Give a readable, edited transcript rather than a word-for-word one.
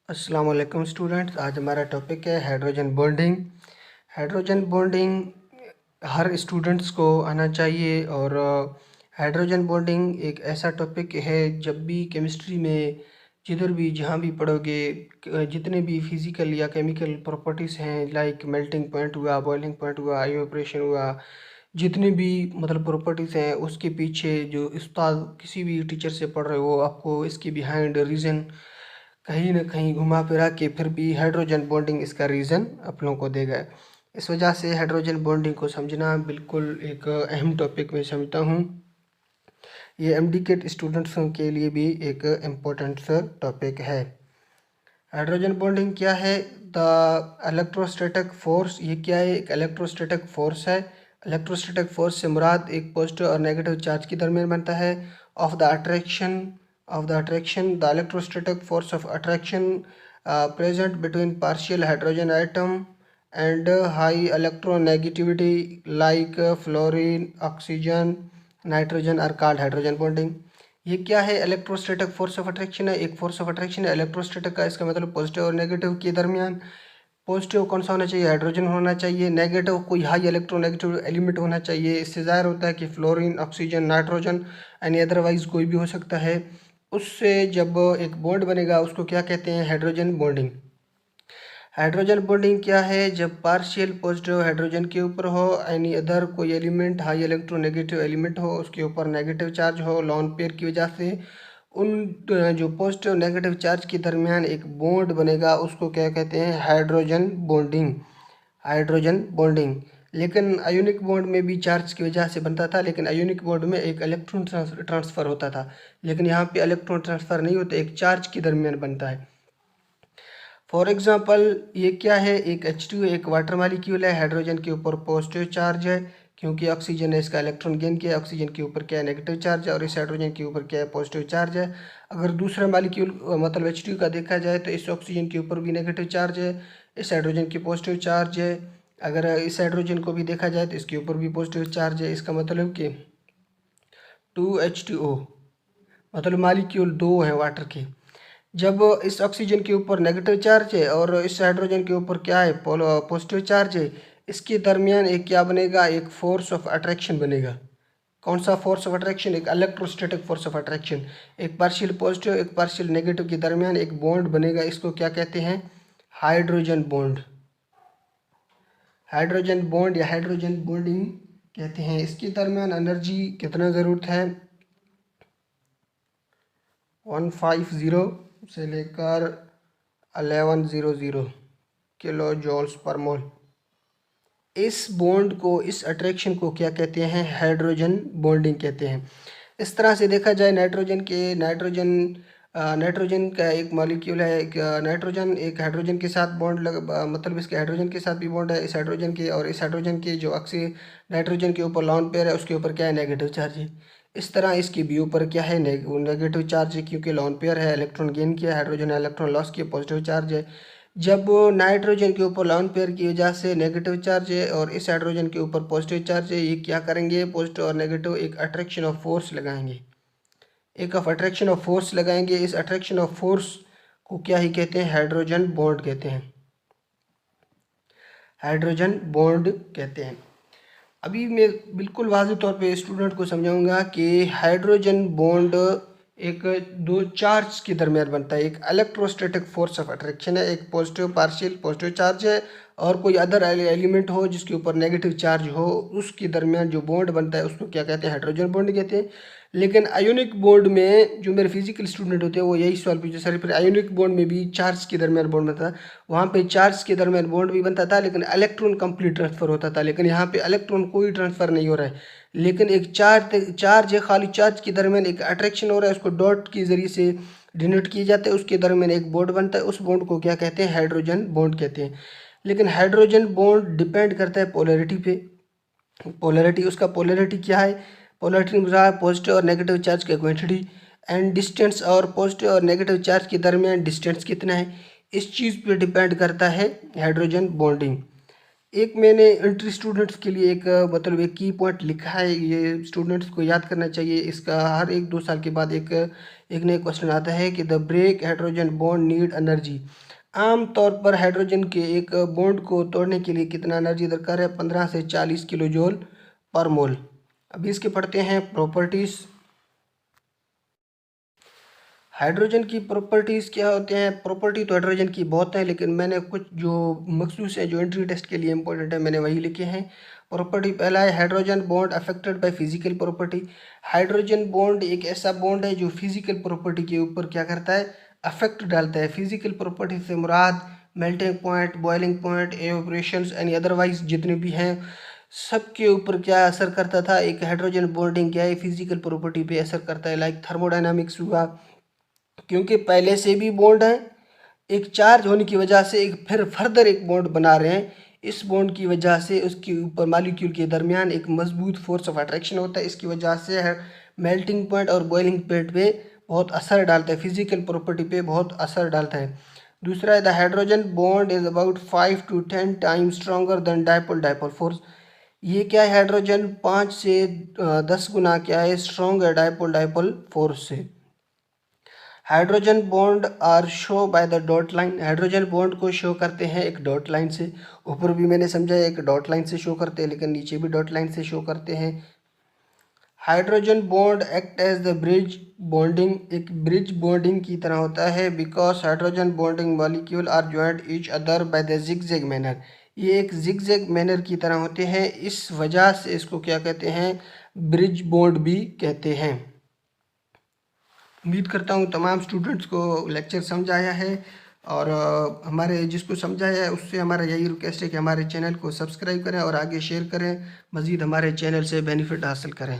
अस्सलाम वालेकुम स्टूडेंट्स। आज हमारा टॉपिक है हाइड्रोजन बॉन्डिंग। हाइड्रोजन बॉन्डिंग हर स्टूडेंट्स को आना चाहिए और हाइड्रोजन बॉन्डिंग एक ऐसा टॉपिक है, जब भी केमिस्ट्री में जिधर भी जहाँ भी पढ़ोगे, जितने भी फिज़िकल या केमिकल प्रॉपर्टीज़ हैं, लाइक मेल्टिंग पॉइंट हुआ, बॉइलिंग पॉइंट हुआ, इवेपोरेशन हुआ, जितनी भी मतलब प्रॉपर्टीज़ हैं, उसके पीछे जो उस्ताद किसी भी टीचर से पढ़ रहे हो, आपको इसके बिहाइंड रीज़न कहीं न कहीं घुमा फिरा के फिर भी हाइड्रोजन बॉन्डिंग इसका रीज़न आप लोगों को देगा। इस वजह से हाइड्रोजन बॉन्डिंग को समझना बिल्कुल एक अहम टॉपिक मैं समझता हूँ। ये एमडीकेट स्टूडेंट्स के लिए भी एक इम्पोर्टेंट सा टॉपिक है। हाइड्रोजन बॉन्डिंग क्या है? The electrostatic force. ये क्या है? एक इलेक्ट्रोस्टैटिक फोर्स है। इलेक्ट्रोस्टैटिक फोर्स से मुराद एक पॉजिटिव और नेगेटिव चार्ज के दरमियान बनता है। Of the attraction the electrostatic force of attraction present between partial hydrogen atom and high electronegativity like fluorine, oxygen, nitrogen are called hydrogen bonding. ये क्या है? इलेक्ट्रोस्टैटिक फोर्स ऑफ अट्रैक्शन है। एक फोर्स ऑफ अट्रैक्शन है electrostatic का, इसका मतलब positive और नेगेटिव के दरमियान। पॉजिटिव कौन सा होना चाहिए? हाइड्रोजन होना चाहिए। नेगेटिव कोई हाई इलेक्ट्रोनेगेटिव एलिमेंट होना चाहिए। इससे ज़ाहिर होता है कि फ्लोरीन, ऑक्सीजन, नाइट्रोजन यानी अदरवाइज कोई भी हो सकता है। उससे जब एक बॉन्ड बनेगा उसको क्या कहते हैं? Hydrogen bonding. हाइड्रोजन बॉन्डिंग क्या है? जब पार्शियल पॉजिटिव हाइड्रोजन के ऊपर हो, एनी अदर कोई एलिमेंट हाई इलेक्ट्रोनेगेटिव एलिमेंट हो, उसके ऊपर नेगेटिव चार्ज हो लोन पेयर की वजह से, उन जो पॉजिटिव नेगेटिव चार्ज के दरमियान एक बॉन्ड बनेगा, उसको क्या कहते हैं? Hydrogen bonding. Hydrogen bonding. लेकिन आयोनिक बॉन्ड में भी चार्ज की वजह से बनता था, लेकिन आयोनिक बॉन्ड में एक इलेक्ट्रॉन ट्रांसफ़र होता था, लेकिन यहाँ पे इलेक्ट्रॉन ट्रांसफ़र नहीं होता, एक चार्ज के दरमियान बनता है। फॉर एग्जांपल ये क्या है? एक H2 एक वाटर मालिक्यूल है, हाइड्रोजन के ऊपर पॉजिटिव चार्ज है क्योंकि ऑक्सीजन ने इसका इलेक्ट्रॉन गेन किया। ऑक्सीजन के ऊपर क्या है? नेगेटिव चार्ज है, और इस हाइड्रोजन के ऊपर क्या है? पॉजिटिव चार्ज है। अगर दूसरा मालिक्यूल मतलब H2 का देखा जाए तो इस ऑक्सीजन के ऊपर भी नेगेटिव चार्ज है, इस हाइड्रोजन की पॉजिटिव चार्ज है। अगर इस हाइड्रोजन को भी देखा जाए तो इसके ऊपर भी पॉजिटिव चार्ज है। इसका मतलब कि 2H2O मतलब मालिक्यूल दो हैं वाटर के। जब इस ऑक्सीजन के ऊपर नेगेटिव चार्ज है और इस हाइड्रोजन के ऊपर क्या है? पॉजिटिव चार्ज है। इसके दरमियान एक क्या बनेगा? एक फोर्स ऑफ अट्रैक्शन बनेगा। कौन सा फोर्स ऑफ अट्रैक्शन? एक इलेक्ट्रोस्टैटिक फोर्स ऑफ अट्रैक्शन। एक पार्शियल पॉजिटिव एक पार्शियल नेगेटिव के दरमियान एक बॉन्ड बनेगा। इसको क्या कहते हैं? Hydrogen bond. हाइड्रोजन बॉन्ड या हाइड्रोजन बॉन्डिंग कहते हैं। इसके दरमियान एनर्जी कितना ज़रूरत है? 150 से लेकर 1100 किलो जॉल्स पर मोल। इस बॉन्ड को, इस अट्रैक्शन को क्या कहते हैं? हाइड्रोजन बॉन्डिंग कहते हैं। इस तरह से देखा जाए नाइट्रोजन का एक मॉलिक्यूल है, एक नाइट्रोजन एक हाइड्रोजन के साथ बॉन्ड मतलब इसके हाइड्रोजन के साथ भी बॉन्ड है, इस हाइड्रोजन के, और इस हाइड्रोजन के जो ऑक्सी नाइट्रोजन के ऊपर लॉन पेयर है उसके ऊपर क्या है? नेगेटिव चार्ज है। इस तरह इसके भी ऊपर क्या है? नेगेटिव चार्ज है क्योंकि लॉन पेयर है, इलेक्ट्रॉन गेन किया, हाइड्रोजन इलेक्ट्रॉन लॉस किया, पॉजिटिव चार्ज है। जब नाइट्रोजन के ऊपर लॉन पेयर की वजह से नेगेटिव चार्ज है और इस हाइड्रोजन के ऊपर पॉजिटिव चार्ज है, ये क्या करेंगे? पॉजिटिव और नेगेटिव एक अट्रैक्शन ऑफ फोर्स लगाएंगे। एक ऑफ अट्रैक्शन ऑफ फोर्स लगाएंगे। इस अट्रैक्शन ऑफ फोर्स को क्या ही कहते हैं? हाइड्रोजन बॉन्ड कहते हैं। हाइड्रोजन बॉन्ड कहते हैं। अभी मैं बिल्कुल वाज़ेह तौर पे स्टूडेंट को समझाऊंगा कि हाइड्रोजन बॉन्ड एक दो चार्ज के दरमियान बनता है। एक इलेक्ट्रोस्टैटिक फोर्स ऑफ अट्रैक्शन है, एक पॉजिटिव पार्शियल पॉजिटिव चार्ज है, और कोई अदर एलिमेंट हो जिसके ऊपर नेगेटिव चार्ज हो, उसके दरमियान जो बॉन्ड बनता है उसको क्या कहते हैं? हाइड्रोजन बॉन्ड कहते हैं। लेकिन आयोनिक बॉन्ड में जो मेरे फिजिकल स्टूडेंट होते हैं वो यही सवाल पूछते सर, फिर आयोनिक बॉन्ड में भी चार्ज के दरमियान बॉन्ड बनता था, वहाँ पे चार्ज के दरमियान बॉन्ड भी बनता था लेकिन इलेक्ट्रॉन कंप्लीट ट्रांसफर होता था, लेकिन यहाँ पे इलेक्ट्रॉन कोई ट्रांसफर नहीं हो रहा है, लेकिन एक चार्ज है, खाली चार्ज के दरमियान एक अट्रैक्शन हो रहा है, उसको डॉट के जरिए से डिनोट किया जाता है, उसके दरमियान एक बॉन्ड बनता है, उस बॉन्ड को क्या कहते हैं? हाइड्रोजन बॉन्ड कहते हैं। लेकिन हाइड्रोजन बॉन्ड डिपेंड करता है पोलैरिटी पे। पोलैरिटी, उसका पोलैरिटी क्या है? पोलैरिटी में पॉजिटिव और नेगेटिव चार्ज का क्वांटिटी एंड डिस्टेंस, और पॉजिटिव और नेगेटिव चार्ज के दरमियान डिस्टेंस कितना है, इस चीज़ पे डिपेंड करता है हाइड्रोजन बॉन्डिंग। एक मैंने एंट्री स्टूडेंट्स के लिए एक मतलब एक की पॉइंट लिखा है, ये स्टूडेंट्स को याद करना चाहिए। इसका हर 1-2 साल के बाद एक एक नया क्वेश्चन आता है कि the break hydrogen bond need energy. आम तौर पर हाइड्रोजन के एक बॉन्ड को तोड़ने के लिए कितना एनर्जी दरकार है? 15 से 40 किलो जूल पर मोल। अभी इसके पढ़ते हैं प्रॉपर्टीज़। हाइड्रोजन की प्रॉपर्टीज़ क्या होते हैं? प्रॉपर्टी तो हाइड्रोजन की बहुत है, लेकिन मैंने कुछ जो मखसूस है, जो एंट्री टेस्ट के लिए इंपॉर्टेंट है, मैंने वही लिखे हैं। प्रॉपर्टी पहला है hydrogen bond affected by physical property. Hydrogen bond एक ऐसा बॉन्ड है जो फिजिकल प्रॉपर्टी के ऊपर क्या करता है? अफेक्ट डालता है। फिजिकल प्रॉपर्टी से मुराद melting point, boiling point, evaporations and otherwise जितने भी हैं, सबके ऊपर क्या असर करता था? एक हाइड्रोजन बॉन्डिंग क्या है? फिजिकल प्रॉपर्टी पे असर करता है। लाइक थर्मोडायनामिक्स हुआ, क्योंकि पहले से भी बॉन्ड है, एक चार्ज होने की वजह से एक फिर फर्दर एक बॉन्ड बना रहे हैं। इस बॉन्ड की वजह से उसके ऊपर मॉलिक्यूल के दरमियान एक मजबूत फोर्स ऑफ अट्रैक्शन होता है। इसकी वजह से मेल्टिंग पॉइंट और बॉइलिंग पॉइंट पे बहुत असर डालता है, फिजिकल प्रॉपर्टी पे बहुत असर डालता है। दूसरा है the hydrogen bond is about 5 to 10 times stronger than dipole dipole force. ये क्या है? हाइड्रोजन 5 से 10 गुना क्या है? स्ट्रॉन्ग है डायपोल डायपोल फोर्स से। Hydrogen bond are show by the dot line. Hydrogen bond को शो करते हैं एक डॉट लाइन से। ऊपर भी मैंने समझाया एक डॉट लाइन से शो करते हैं, लेकिन नीचे भी डॉट लाइन से शो करते हैं। Hydrogen bond act as the bridge bonding, एक ब्रिज बॉन्डिंग की तरह होता है, because hydrogen bonding molecule are joint each other by the zigzag manner. ये एक जिगजैग मैनर की तरह होते हैं, इस वजह से इसको क्या कहते हैं? ब्रिज बॉन्ड भी कहते हैं। उम्मीद करता हूँ तमाम स्टूडेंट्स को लेक्चर समझ आया है, और हमारे जिसको समझाया है उससे हमारा यही रिक्वेस्ट है कि हमारे चैनल को सब्सक्राइब करें और आगे शेयर करें, मज़ीद हमारे चैनल से बेनिफिट हासिल करें।